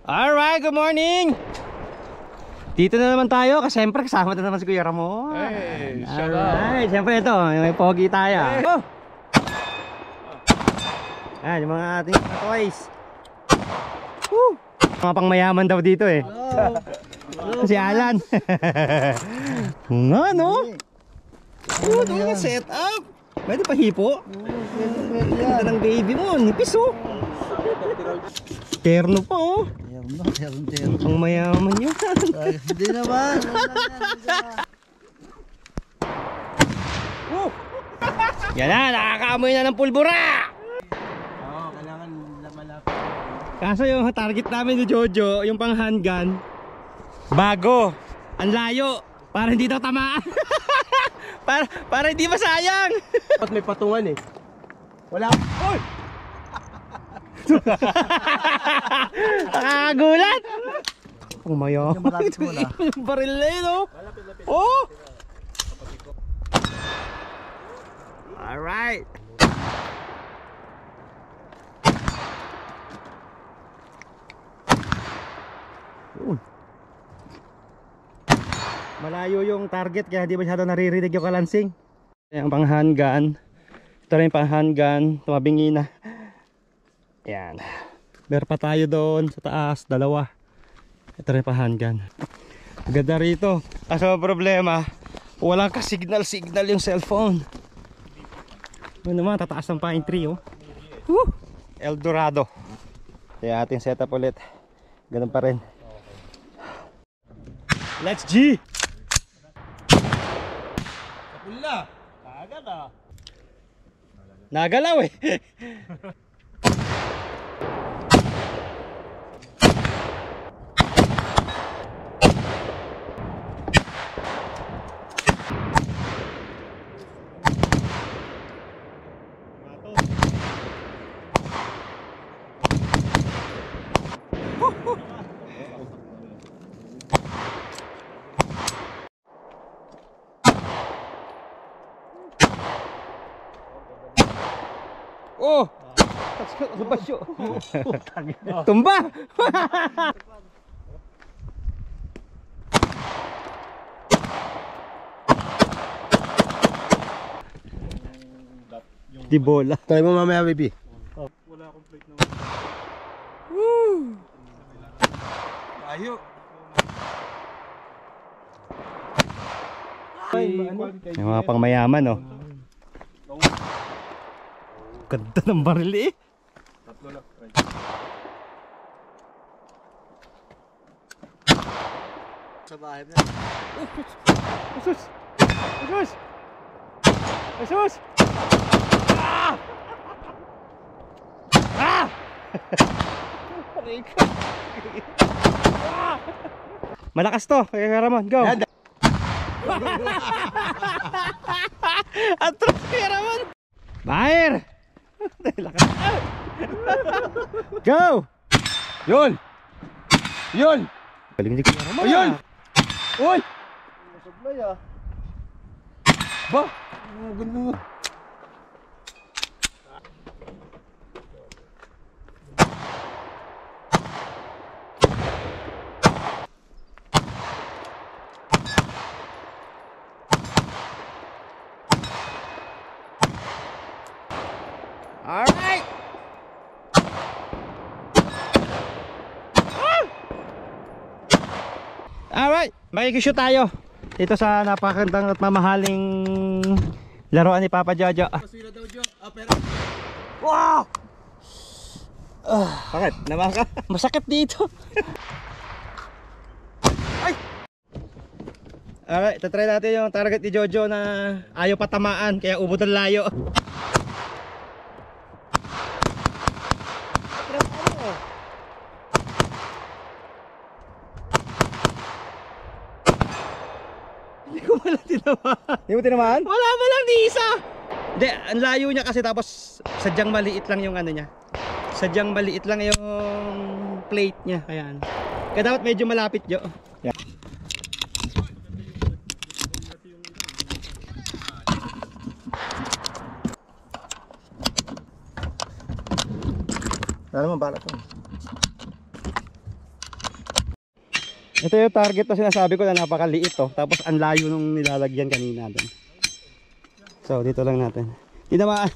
Alright, good morning! Dito na naman tayo kasi siyempre kasama na naman si Kuya Ramon. Hey, shout out! Alright, siyempre ito, may pogi tayo. Hey. Oh. Ayan, yung mga ating toys. Woo! Mga pangmayaman daw dito eh. Si Alan. Nga no? Oo, ito yung setup. Pwede pa hipo. Ganda ng baby mo, nipis oh. Terno pa oh. Terno. Ang mayaman yun. Hindi naman. Yan na, nakakaamoy na ng pulbura. Oo, kailangan malapit. Kaso yung target namin ni Jojo, yung pang handgun, bago, ang layo, para hindi daw tamaan. para hindi masayang. Ba't may patungan eh? Wala. Oy! Nakakagulat. Umayo. Malapit mo na. Yung baril na yun oh. Oh! Alright. Malayo yung target kaya hindi masyado naririnig yung kalansing. Yung pang handgun. Ito rin yung pang handgun. Tumabingi na. Yan. Meron pa tayo doon sa taas. Dalawa. Ito rin pang handgun. Ganda rito. Kaso problema, walang ka-signal yung cellphone. Ano naman, tataas ng pine tree oh. Woo! Eldorado. Kaya ating setup ulit. Ganun pa rin. Let's G! Kapula. Agad ah. Nagalaw eh. Oh! Lubasyo. Tumba! Di bola. Try mo mamaya, baby. Wala akong plate na. Woo! Ayo. Yung mga pangmayaman oh. Ganda ng baril eh. Tatlo lang. Sa bahay na. Asus! Asus! Asus! Ah! Ah! Ah! Malakas to, Kuya Ramon, go! Atras Kuya Ramon! Baher! Go! Yun! Yun! Galing ni Kuya Ramon. Ayun! Uy! Sablay ah. Ba? Ganda. Alright! Alright, makikishoot tayo dito sa napakagandang at mamahaling laruan ni Papa Jojo. Paswila daw, Jo. Ah, pero. Wow! Bakit? Naman ka? Masakit dito. Ay! Alright, tatry natin yung target ni Jojo na ayaw patamaan kaya ubod ang layo. Hindi ko wala tinamaan. Hindi mo tinamaan? Wala ba lang di isa? Hindi, ang layo niya kasi tapos sadyang maliit lang yung ano niya. Sadyang maliit lang yung plate niya. Kaya ano. Kaya dapat medyo malapit Jo. Yeah. Wala naman bala to. Ito yung target na sinasabi ko na napakaliit to. Tapos ang layo nung nilalagyan kanina doon. So dito lang natin. Hindi naman,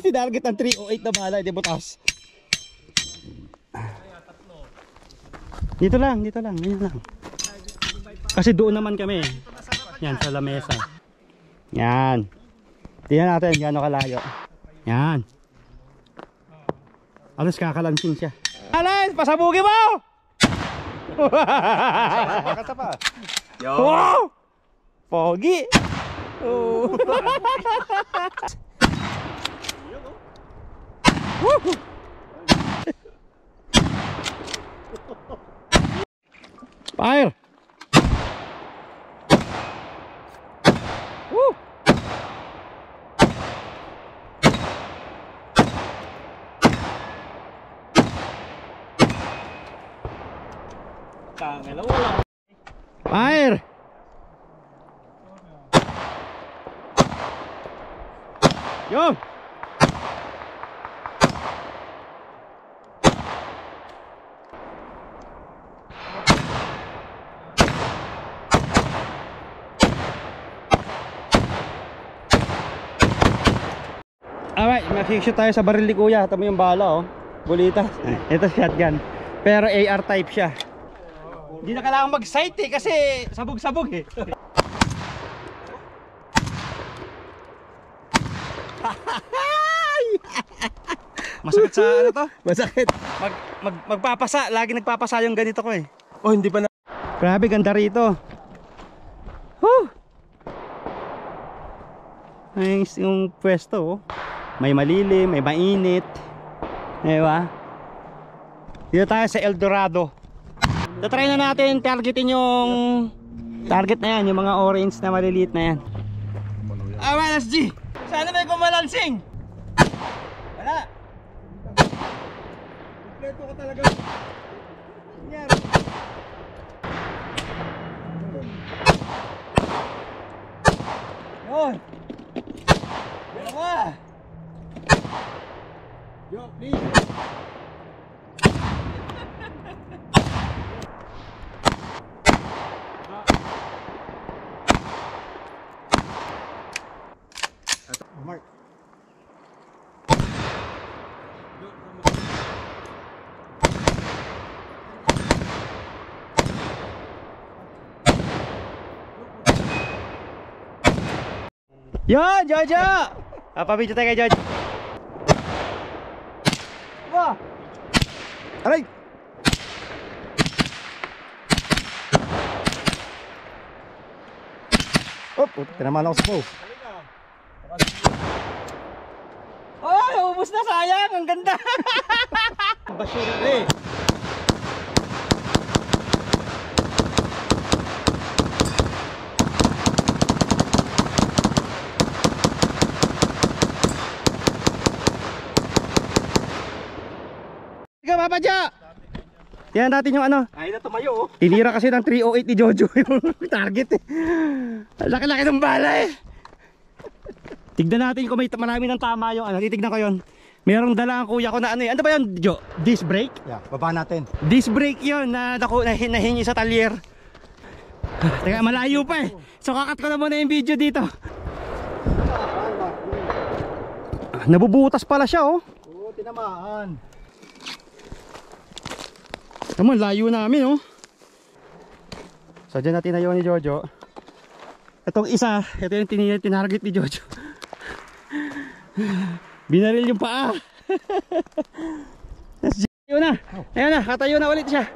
tinarget ng 308 na bala, hindi butas. Dito lang, ganyan lang. Kasi doon naman kami. Yan, sa lamesa. Yan. Tingnan natin, gaano kalayo. Yan. Alas kakalansing siya. Alas, pasabugi mo! Kata pa. Wow! Pogi! Oh. Fire! Woo! Fire! Yo! Alright, makikishoot tayo sa baril ni Kuya. Ito mo yung bala, oh. Bulitas. Ito shotgun. Pero AR type siya. Hindi na kailangan mag-sight eh, kasi sabog-sabog eh. Masakit sa ano to? Masakit. Magpapasa. Lagi nagpapasa yung ganito ko eh. Oh, hindi pa na. Grabe, ganda rito. Whew! Nice yung pwesto, oh. May malilim, may mainit. Diba? Dito tayo sa El Dorado. Tatry na natin targetin yung target na yan, yung mga orange na maliliit na yan. Alright, SG! Sana may kumalansing! Wala! Kompleto ka talaga. Yan. Yun! Dalawa! Yo, please! Mark. Yo, Jojo! Papabidyo tayo kay Jojo. Wah! Aray! Oh, tinamaan ako sa bow. Oh, ubos na, sayang. Ang ganda. Basura eh. Sige, Papa Jo. Tingnan natin yung ano. Ay na tumayo, oh. Tinira kasi ng 308 ni Jojo yung target eh. Laki-laki ng bala eh. Tignan natin kung may marami ng tama yung ano. Titignan ko yun. Merong dala ang kuya ko na ano eh. Ano ba yun, Jo? Disc brake? Yeah, baba natin. Disc brake yun na nahingi sa talyer. Teka, malayo pa eh. So kakat ko na muna yung video dito. Nabubutas pala siya, oh. Oo, tinamaan. Tama, layo namin, oh. So dyan na tinayo ni Jojo. Itong isa, ito yung tinarget ni Jojo. Binaril yung paa. Ayun na, ayun na, katayo na ulit siya.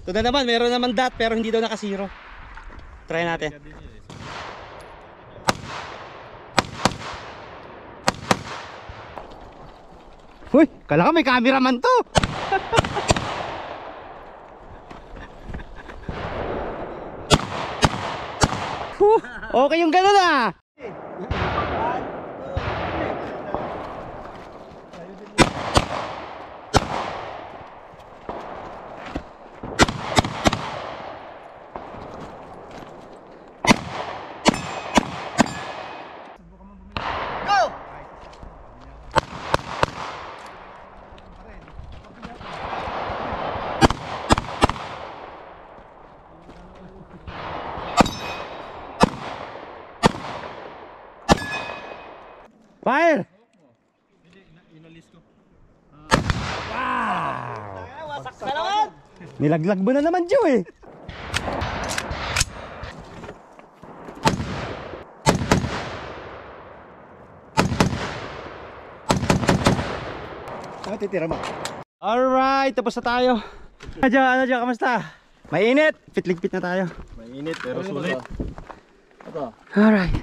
Ito na naman, meron naman dot pero hindi daw naka-zero. Try natin. Uy, kala ko may cameraman to. Okay yung gano'n ah. Fire! Wow! Wasak ka naman! Nilaglag mo na naman, Joe eh. Saan titira mo? Alright, tapos na tayo. Ano dyan, kamusta? Mainit! Pitlig-pit na tayo. Mainit pero sulit. Ito. Alright.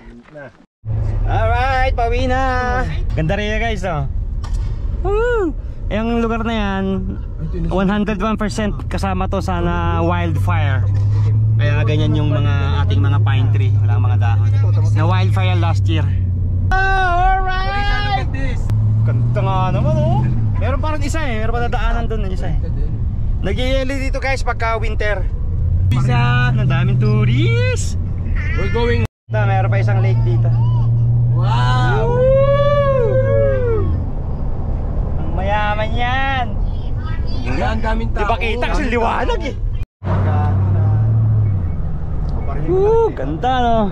Alright, pauwi na. Ganda rin guys, oh. Woo! Yung lugar na yan, 101% kasama to sana wildfire. Kaya ganyan yung mga ating mga pine tree. Walang mga dahon. Na wildfire last year. Oh, alright! Ganda nga naman, oh. Meron parang isa eh. Meron pa dadaanan doon isa eh. Nag-ieli dito guys pagka winter. Isa, ang daming tourists. We're going. Meron pa isang lake dito. Wow! Ang mayaman yan. Ang daming tao. Di ba kita kasi liwanag eh. Ganda no.